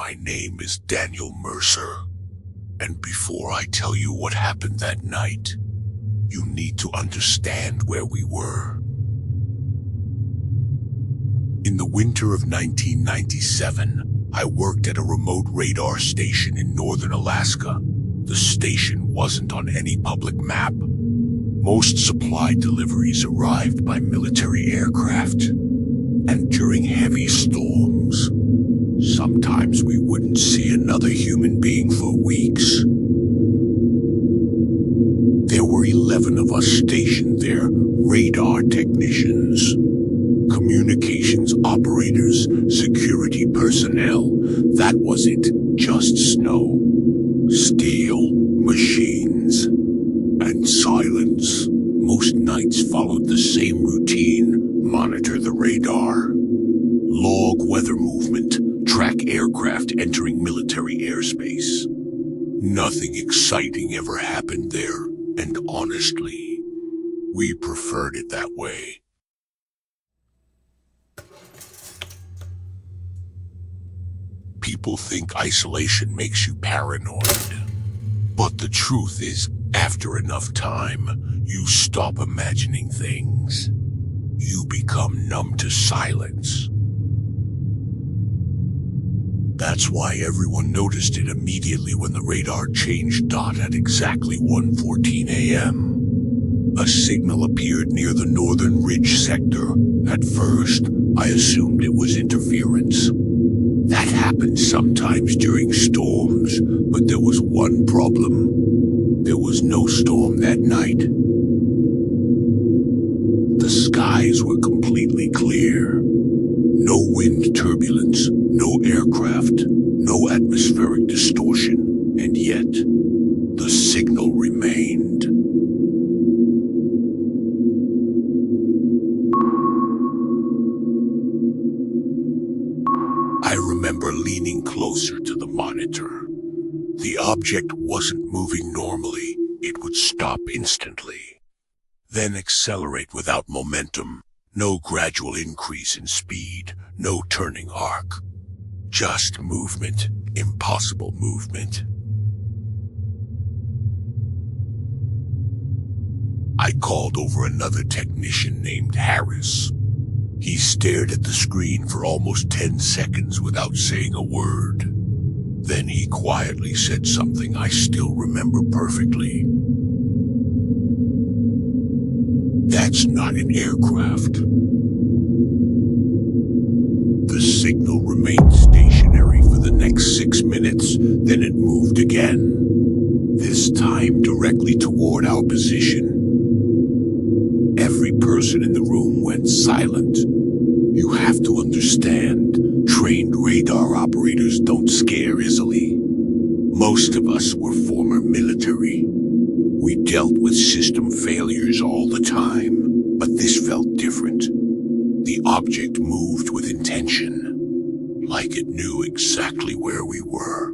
My name is Daniel Mercer, and before I tell you what happened that night, you need to understand where we were. In the winter of 1997, I worked at a remote radar station in northern Alaska. The station wasn't on any public map. Most supply deliveries arrived by military aircraft, and during heavy storms, sometimes we wouldn't see another human being for weeks. There were 11 of us stationed there, radar technicians, communications operators, security personnel. That was it, just snow, steel, machines, and silence. Most nights followed the same routine: monitor the radar, log weather movement, track aircraft entering military airspace. Nothing exciting ever happened there, and honestly, we preferred it that way. People think isolation makes you paranoid. But the truth is, after enough time, you stop imagining things. You become numb to silence. That's why everyone noticed it immediately when the radar changed dot at exactly 1:14 a.m. A signal appeared near the northern ridge sector. At first, I assumed it was interference. That happens sometimes during storms, but there was one problem. There was no storm that night. The skies were completely clear. No wind turbulence, no aircraft, no atmospheric distortion, and yet, the signal remained. I remember leaning closer to the monitor. The object wasn't moving normally. It would stop instantly, then accelerate without momentum. No gradual increase in speed, no turning arc. Just movement, impossible movement. I called over another technician named Harris. He stared at the screen for almost 10 seconds without saying a word. Then he quietly said something I still remember perfectly. "That's not an aircraft." The signal remained stationary for the next 6 minutes, then it moved again. This time directly toward our position. Every person in the room went silent. You have to understand, trained radar operators don't scare easily. Most of us were former military. We dealt with system failures all the time, but this felt different. The object moved with intention, like it knew exactly where we were.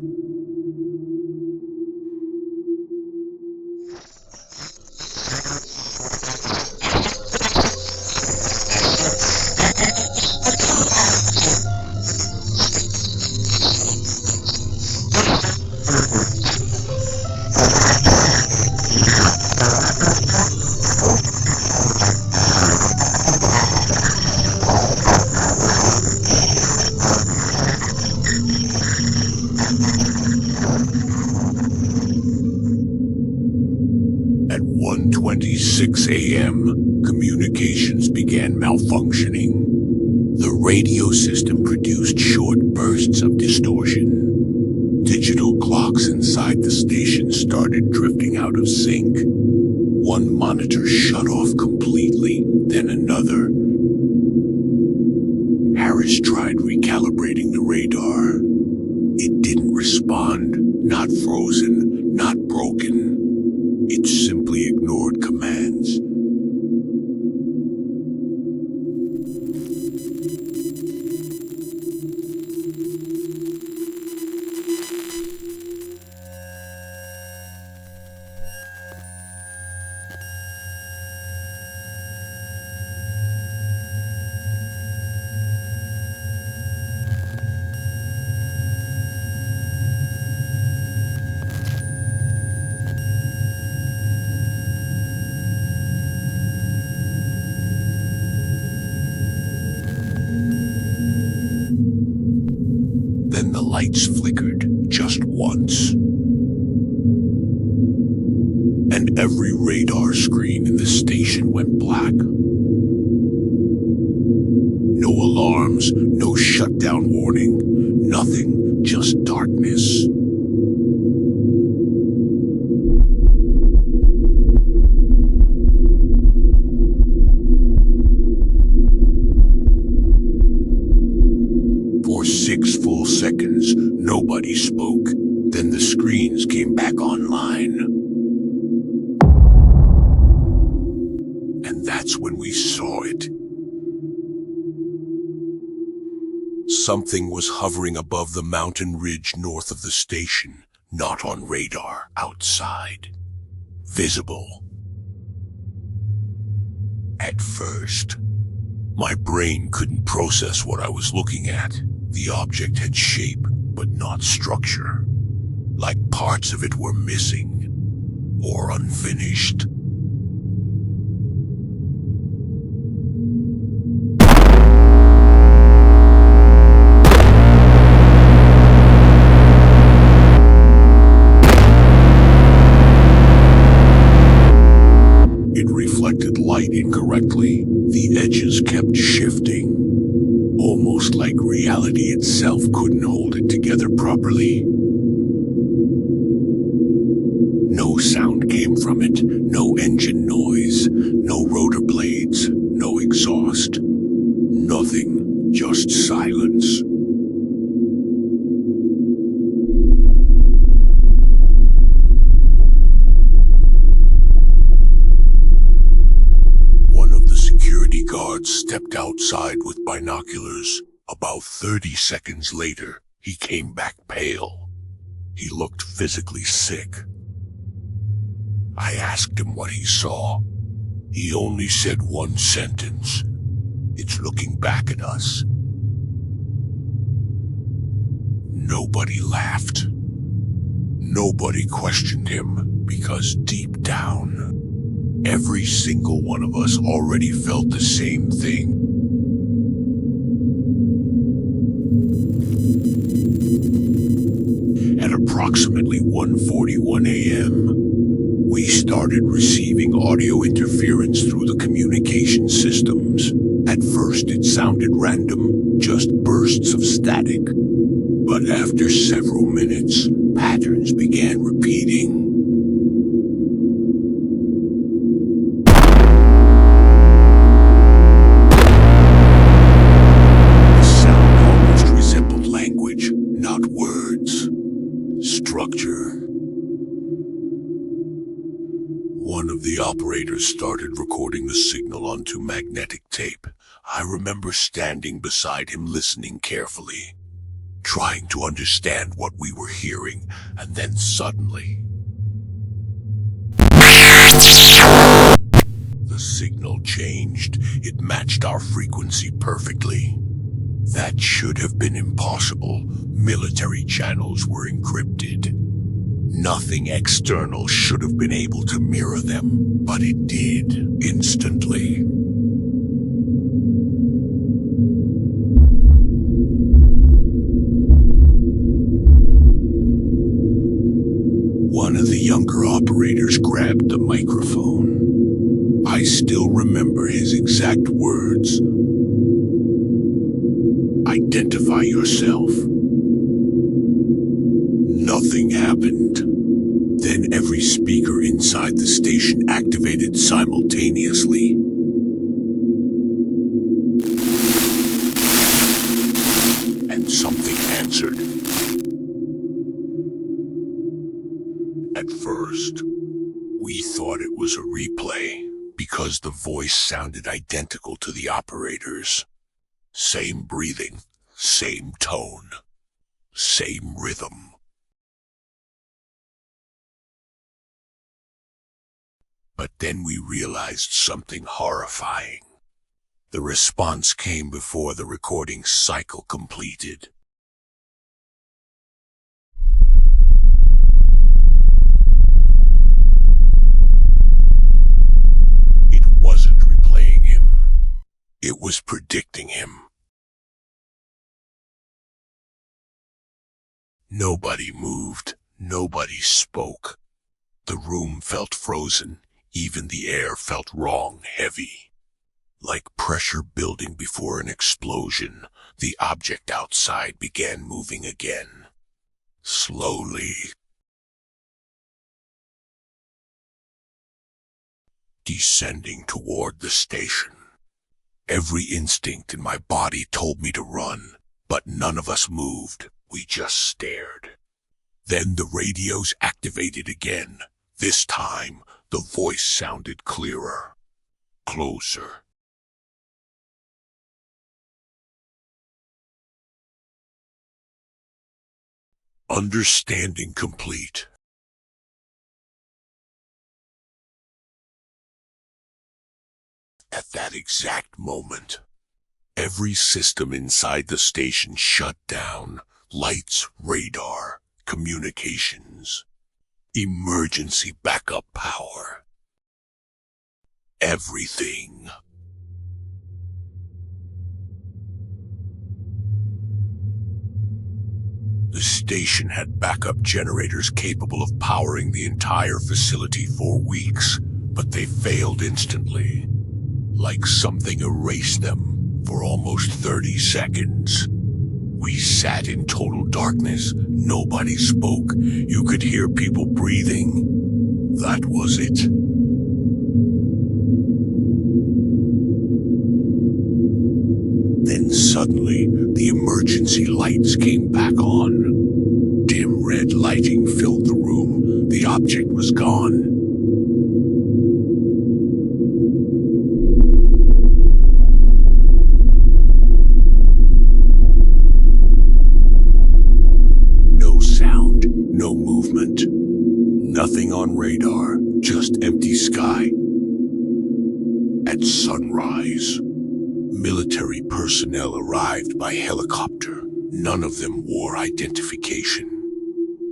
At 1:26 a.m., communications began malfunctioning. The radio system produced short bursts of distortion. Digital clocks inside the station started drifting out of sync. One monitor shut off completely, then another. Harris tried recalibrating the radar. It didn't respond, not frozen, not broken. It simply ignored commands. the lights flickered just once. And every radar screen in the station went black. No alarms, no shutdown warning, nothing, just darkness. For 6 full seconds, nobody spoke. Then the screens came back online. And that's when we saw it. Something was hovering above the mountain ridge north of the station, not on radar, outside. Visible. At first, my brain couldn't process what I was looking at. The object had shape, but not structure. Like parts of it were missing, or unfinished. It reflected light incorrectly. The edges kept shifting, almost like reality itself couldn't hold it together properly. No sound came from it, no engine noise, no rotor blades, no exhaust. Nothing, just silence. One of the security guards stepped outside with binoculars. About 30 seconds later, he came back pale. He looked physically sick. I asked him what he saw. He only said one sentence. It's looking back at us. Nobody laughed. Nobody questioned him, because deep down, every single one of us already felt the same thing. At approximately 1:41 a.m., we started receiving audio interference through the communication systems. At first it sounded random, just bursts of static. But after several minutes, patterns began repeating. The sound almost resembled language, not words. Structure. One of the operators started recording the signal onto magnetic tape. I remember standing beside him listening carefully, trying to understand what we were hearing, and then suddenly, the signal changed. It matched our frequency perfectly. That should have been impossible. Military channels were encrypted. Nothing external should have been able to mirror them, but it did, instantly. One of the younger operators grabbed the microphone. I still remember his exact words. Identify yourself. Nothing happened. Then every speaker inside the station activated simultaneously. And something answered. At first, we thought it was a replay because the voice sounded identical to the operators. Same breathing, same tone, same rhythm. But then we realized something horrifying. The response came before the recording cycle completed. It wasn't replaying him. It was predicting him. Nobody moved. Nobody spoke. The room felt frozen. Even the air felt wrong, heavy. Like pressure building before an explosion, the object outside began moving again. Slowly. Descending toward the station. Every instinct in my body told me to run, but none of us moved. We just stared. Then the radios activated again. This time, the voice sounded clearer. Closer. Understanding complete. At that exact moment, every system inside the station shut down. Lights, radar, communications, emergency backup power. Everything. The station had backup generators capable of powering the entire facility for weeks, but they failed instantly. Like something erased them for almost 30 seconds. We sat in total darkness. Nobody spoke. You could hear people breathing. That was it. Then suddenly, the emergency lights came back on. Dim red lighting filled the room. The object was gone. No sound, no movement. Nothing on radar, just empty sky. At sunrise, military personnel arrived by helicopter. None of them wore identification.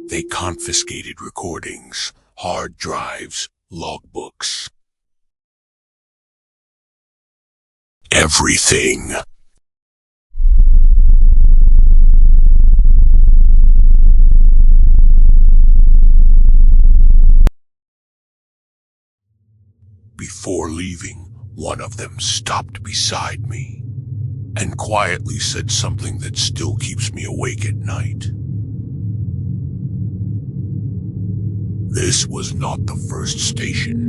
They confiscated recordings, hard drives, logbooks. Everything. Before leaving, one of them stopped beside me and quietly said something that still keeps me awake at night. This was not the first station.